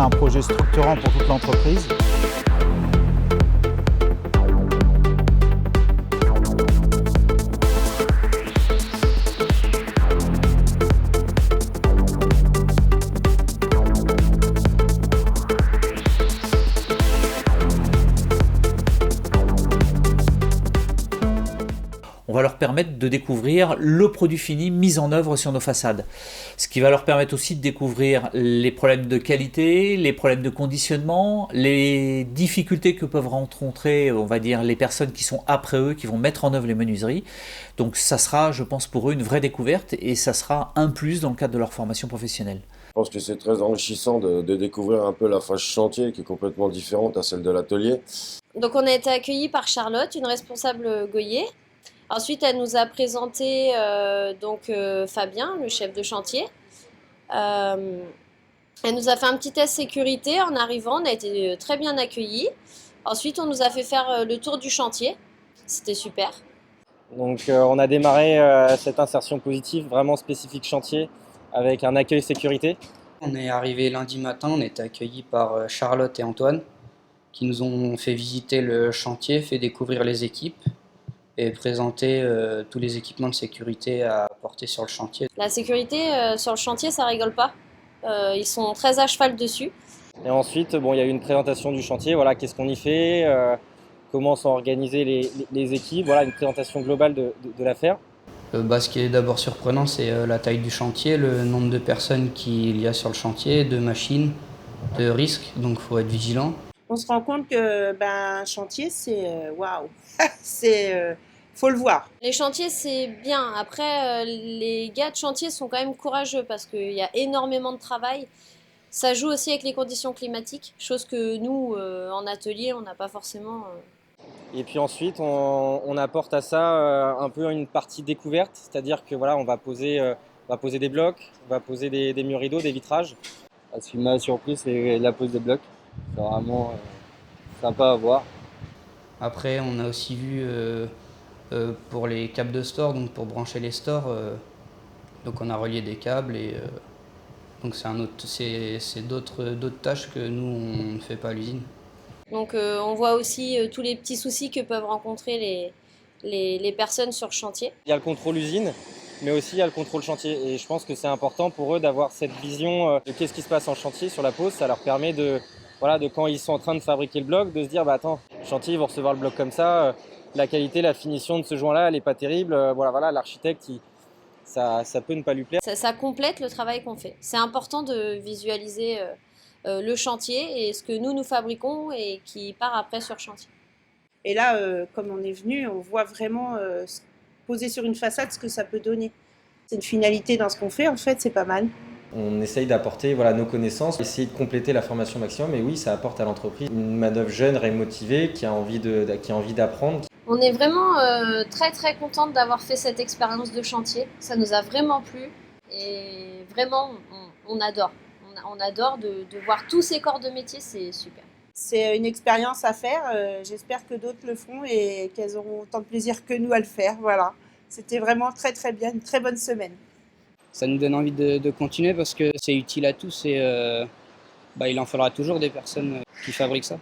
un projet structurant pour toute l'entreprise. On va leur permettre de découvrir le produit fini mis en œuvre sur nos façades. Ce qui va leur permettre aussi de découvrir les problèmes de qualité, les problèmes de conditionnement, les difficultés que peuvent rencontrer, on va dire, les personnes qui sont après eux, qui vont mettre en œuvre les menuiseries. Donc ça sera, je pense, pour eux une vraie découverte et ça sera un plus dans le cadre de leur formation professionnelle. Je pense que c'est très enrichissant de découvrir un peu la phase chantier qui est complètement différente à celle de l'atelier. Donc on a été accueillis par Charlotte, une responsable Goyer. Ensuite, elle nous a présenté Fabien, le chef de chantier. Elle nous a fait un petit test sécurité en arrivant, on a été très bien accueillis. Ensuite, on nous a fait faire le tour du chantier, c'était super. Donc on a démarré cette insertion positive vraiment spécifique chantier avec un accueil sécurité. On est arrivé lundi matin, on était accueillis par Charlotte et Antoine qui nous ont fait visiter le chantier, fait découvrir les équipes et présenter tous les équipements de sécurité à porter sur le chantier. La sécurité sur le chantier, ça rigole pas. Ils sont très à cheval dessus. Et ensuite, il y a eu une présentation du chantier, voilà, qu'est-ce qu'on y fait, comment sont organisées les équipes, voilà, une présentation globale de l'affaire. Ce qui est d'abord surprenant, c'est la taille du chantier, le nombre de personnes qu'il y a sur le chantier, de machines, de risques, donc il faut être vigilant. On se rend compte que un chantier, c'est waouh, c'est faut le voir. Les chantiers, c'est bien. Après, les gars de chantier sont quand même courageux parce qu'il y a énormément de travail. Ça joue aussi avec les conditions climatiques, chose que nous, en atelier, on n'a pas forcément. Et puis ensuite, on apporte à ça un peu une partie découverte, c'est-à-dire que voilà, on va poser des blocs, on va poser des murs rideaux, des vitrages. Ce qui m'a surpris, c'est la pose des blocs. C'est vraiment sympa à voir. Après, on a aussi vu pour les câbles de store, donc pour brancher les stores, donc on a relié des câbles et donc c'est d'autres tâches que nous on ne fait pas à l'usine. Donc on voit aussi tous les petits soucis que peuvent rencontrer les personnes sur le chantier. Il y a le contrôle usine, mais aussi il y a le contrôle chantier. Et je pense que c'est important pour eux d'avoir cette vision de qu'est-ce qui se passe en chantier sur la pose. Ça leur permet de quand ils sont en train de fabriquer le bloc, de se dire attends, le chantier ils vont recevoir le bloc comme ça, la qualité, la finition de ce joint-là, elle n'est pas terrible. L'architecte, ça peut ne pas lui plaire. Ça complète le travail qu'on fait. C'est important de visualiser le chantier et ce que nous fabriquons et qui part après sur chantier. Et là, comme on est venu, on voit vraiment poser sur une façade ce que ça peut donner. C'est une finalité dans ce qu'on fait, en fait, c'est pas mal. On essaye d'apporter nos connaissances, essayer de compléter la formation maximum. Et oui, ça apporte à l'entreprise une main-d'œuvre jeune, motivée, qui a envie d'apprendre. On est vraiment très très contente d'avoir fait cette expérience de chantier. Ça nous a vraiment plu et vraiment on adore. On adore de voir tous ces corps de métier, c'est super. C'est une expérience à faire. J'espère que d'autres le feront et qu'elles auront autant de plaisir que nous à le faire. Voilà. C'était vraiment très très bien, une très bonne semaine. Ça nous donne envie de continuer parce que c'est utile à tous et il en faudra toujours des personnes qui fabriquent ça.